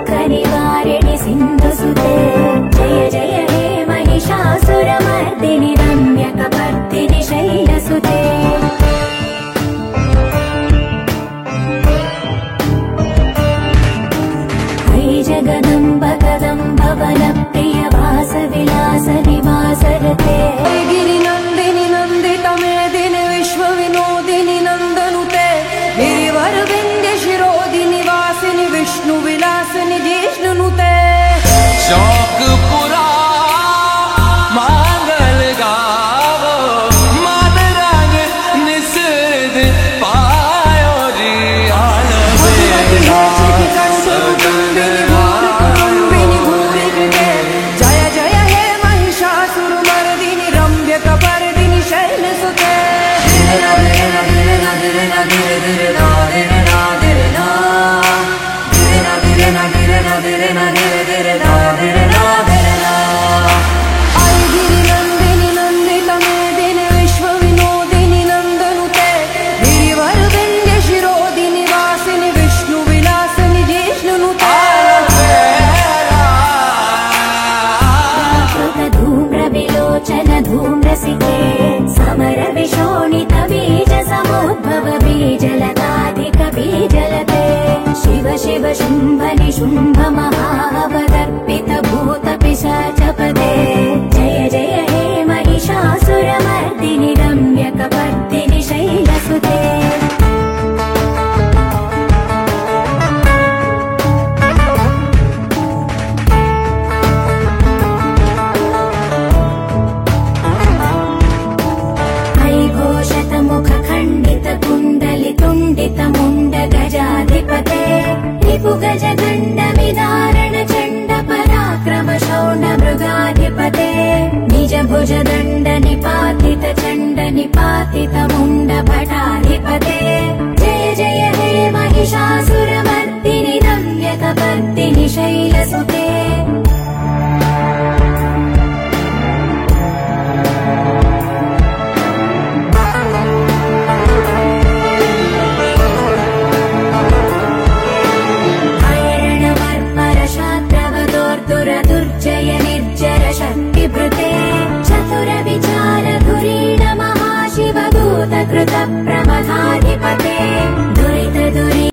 दुःखनिवारिणि सिन्धुसुते जय जय हे महिषासुरमर्दिनि रम्यकपर्दिनि शैलसुते जगदम्ब कदम्ब वनप्रिय वासविलास निवासरते गिरिनन्दिनि नन्दित मेदिनि विश्वविनोदिनि नन्दनुते गिरिवरविन्द्य शिरोदिनि वासिनि विष्णुविलासिनि जिष्णुनुते शौकपुरा मांगल गावो मातरंग निसृद पायो जी समर विशोणित बीज समुद्भव बीजलताधिक बीजलते शिव शिव शुम्भ निशुम्भ महावदर्पित भूत पिशाचपदे जय जय हे महिषासुरमर्दिनि रम्यकपर्दिनि शैलसुते मुण्ड गजाधिपते रिपु गज दण्ड विदारण चण्ड पराक्रम शौण्ड मृगाधिपते निज भुज दण्ड निपातित चण्ड निपातित मुण्ड भटाधिपते जय जय हे महिषासुरमर्दिनि रम्यकपर्दिनि शैलसुते दुर्जय निर्जर शक्तिभृते चतुर विचार धुरीण महाशिवदूत कृत